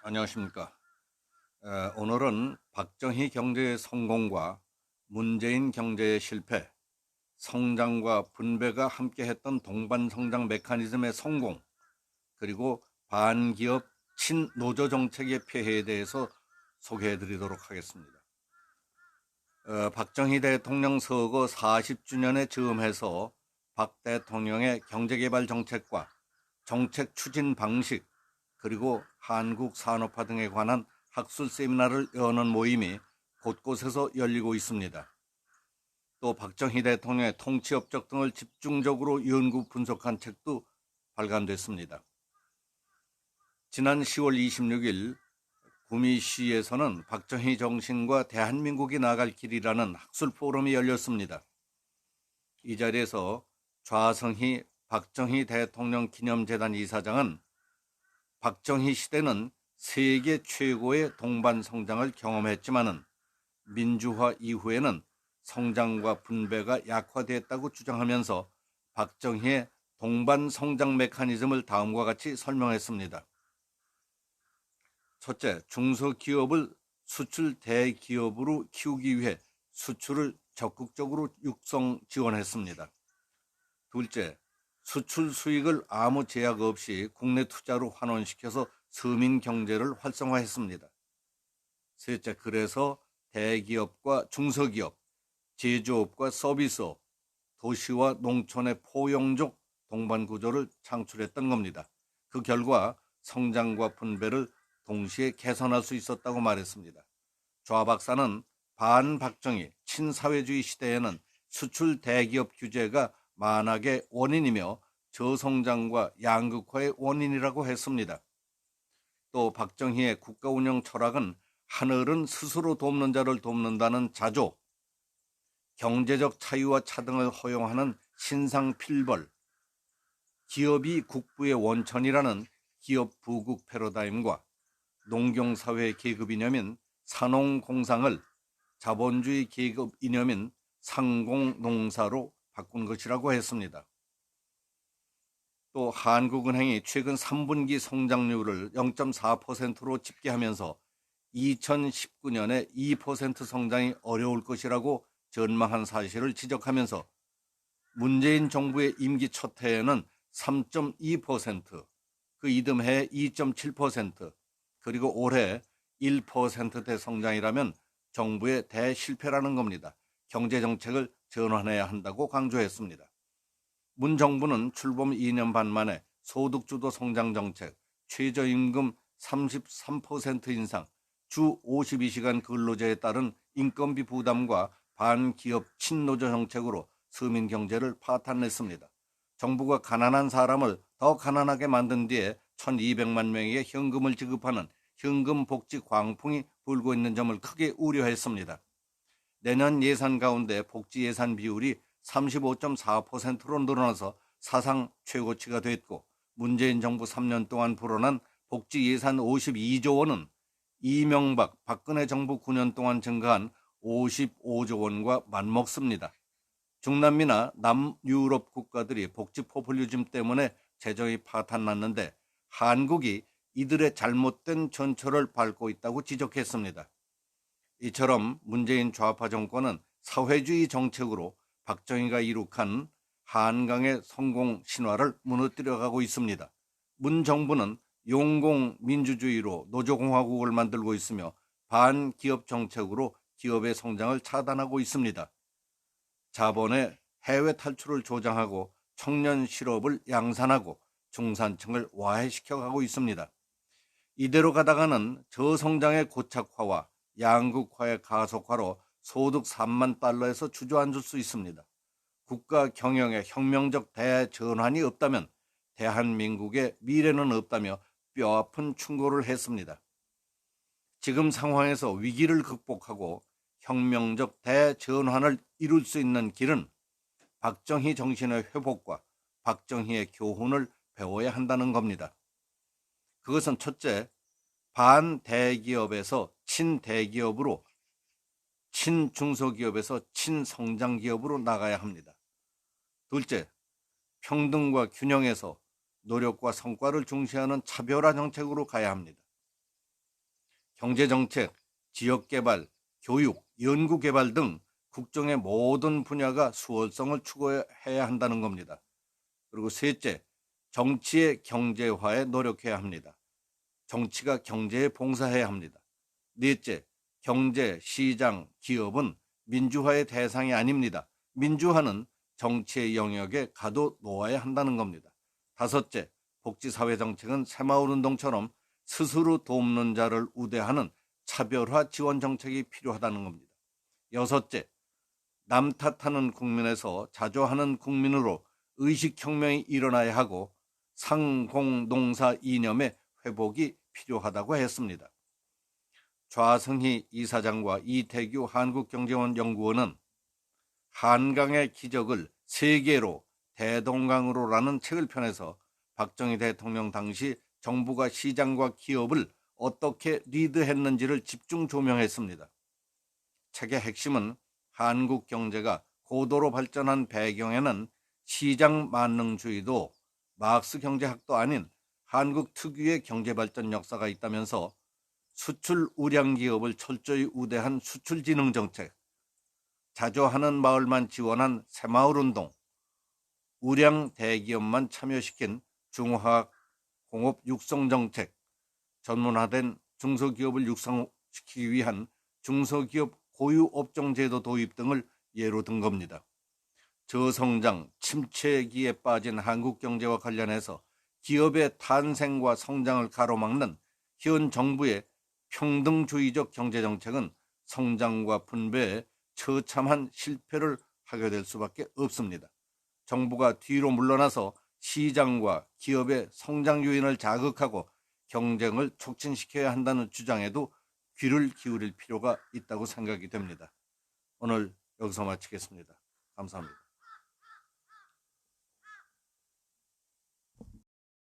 안녕하십니까. 오늘은 박정희 경제의 성공과 문재인 경제의 실패, 성장과 분배가 함께했던 동반성장 메커니즘의 성공, 그리고 반기업 친노조 정책의 폐해에 대해서 소개해드리도록 하겠습니다. 박정희 대통령 서거 40주년에 즈음해서 박 대통령의 경제개발 정책과 정책 추진 방식, 그리고 한국 산업화 등에 관한 학술 세미나를 여는 모임이 곳곳에서 열리고 있습니다. 또 박정희 대통령의 통치 업적 등을 집중적으로 연구 분석한 책도 발간됐습니다. 지난 10월 26일 구미시에서는 박정희 정신과 대한민국이 나아갈 길이라는 학술 포럼이 열렸습니다. 이 자리에서 좌성희 박정희 대통령 기념재단 이사장은 박정희 시대는 세계 최고의 동반 성장을 경험했지만은 민주화 이후에는 성장과 분배가 약화됐다고 주장하면서 박정희의 동반 성장 메커니즘을 다음과 같이 설명했습니다. 첫째, 중소기업을 수출 대기업으로 키우기 위해 수출을 적극적으로 육성 지원했습니다. 둘째, 수출 수익을 아무 제약 없이 국내 투자로 환원시켜서 서민 경제를 활성화했습니다. 셋째, 그래서 대기업과 중소기업, 제조업과 서비스업, 도시와 농촌의 포용적 동반 구조를 창출했던 겁니다. 그 결과 성장과 분배를 동시에 개선할 수 있었다고 말했습니다. 좌 박사는 반박정희 친사회주의 시대에는 수출 대기업 규제가 만악의 원인이며 저성장과 양극화의 원인이라고 했습니다. 또 박정희의 국가 운영 철학은 하늘은 스스로 돕는 자를 돕는다는 자조, 경제적 자유와 차등을 허용하는 신상필벌, 기업이 국부의 원천이라는 기업 부국 패러다임과 농경사회 계급 이념인 산농공상을 자본주의 계급 이념인 상공농사로 바꾼 것이라고 했습니다. 또 한국은행이 최근 3분기 성장률을 0.4%로 집계하면서 2019년에 2% 성장이 어려울 것이라고 전망한 사실을 지적하면서 문재인 정부의 임기 첫 해에는 3.2%, 그 이듬해 2.7%, 그리고 올해 1%대 성장이라면 정부의 대실패라는 겁니다. 경제정책을 전환해야 한다고 강조했습니다. 문 정부는 출범 2년 반 만에 소득주도 성장정책, 최저임금 33% 인상, 주 52시간 근로제에 따른 인건비 부담과 반기업 친노조 정책으로 서민 경제를 파탄냈습니다. 정부가 가난한 사람을 더 가난하게 만든 뒤에 1200만 명에게 현금을 지급하는 현금 복지 광풍이 불고 있는 점을 크게 우려했습니다. 내년 예산 가운데 복지 예산 비율이 35.4%로 늘어나서 사상 최고치가 됐고, 문재인 정부 3년 동안 불어난 복지 예산 52조 원은 이명박, 박근혜 정부 9년 동안 증가한 55조 원과 맞먹습니다. 중남미나 남유럽 국가들이 복지 포퓰리즘 때문에 재정이 파탄났는데 한국이 이들의 잘못된 전철을 밟고 있다고 지적했습니다. 이처럼 문재인 좌파 정권은 사회주의 정책으로 박정희가 이룩한 한강의 성공 신화를 무너뜨려가고 있습니다. 문 정부는 용공 민주주의로 노조공화국을 만들고 있으며 반기업 정책으로 기업의 성장을 차단하고 있습니다. 자본의 해외 탈출을 조장하고 청년 실업을 양산하고 중산층을 와해시켜 가고 있습니다. 이대로 가다가는 저성장의 고착화와 양극화의 가속화로 소득 3만 달러에서 주저앉을 수 있습니다. 국가 경영의 혁명적 대전환이 없다면 대한민국의 미래는 없다며 뼈아픈 충고를 했습니다. 지금 상황에서 위기를 극복하고 혁명적 대전환을 이룰 수 있는 길은 박정희 정신의 회복과 박정희의 교훈을 배워야 한다는 겁니다. 그것은 첫째, 반대기업에서 친대기업으로, 친중소기업에서 친성장기업으로 나가야 합니다. 둘째, 평등과 균형에서 노력과 성과를 중시하는 차별화 정책으로 가야 합니다. 경제정책, 지역개발, 교육, 연구개발 등 국정의 모든 분야가 수월성을 추구해야 한다는 겁니다. 그리고 셋째, 정치의 경제화에 노력해야 합니다. 정치가 경제에 봉사해야 합니다. 넷째, 경제, 시장, 기업은 민주화의 대상이 아닙니다. 민주화는 정치의 영역에 가도 놓아야 한다는 겁니다. 다섯째, 복지사회 정책은 새마을운동처럼 스스로 돕는 자를 우대하는 차별화 지원 정책이 필요하다는 겁니다. 여섯째, 남 탓하는 국민에서 자조하는 국민으로 의식혁명이 일어나야 하고 상공농사 이념의 회복이 필요하다고 했습니다. 좌승희 이사장과 이태규 한국경제원 연구원은 한강의 기적을 세계로 대동강으로라는 책을 펴내서 박정희 대통령 당시 정부가 시장과 기업을 어떻게 리드했는지를 집중 조명했습니다. 책의 핵심은 한국 경제가 고도로 발전한 배경에는 시장 만능주의도 막스 경제학도 아닌 한국 특유의 경제발전 역사가 있다면서 수출 우량 기업을 철저히 우대한 수출진흥 정책, 자조하는 마을만 지원한 새마을운동, 우량 대기업만 참여시킨 중화학 공업 육성 정책, 전문화된 중소기업을 육성시키기 위한 중소기업 고유업종 제도 도입 등을 예로 든 겁니다. 저성장, 침체기에 빠진 한국 경제와 관련해서 기업의 탄생과 성장을 가로막는 현 정부의 평등주의적 경제정책은 성장과 분배에 처참한 실패를 하게 될 수밖에 없습니다. 정부가 뒤로 물러나서 시장과 기업의 성장 요인을 자극하고 경쟁을 촉진시켜야 한다는 주장에도 귀를 기울일 필요가 있다고 생각이 됩니다. 오늘 여기서 마치겠습니다. 감사합니다.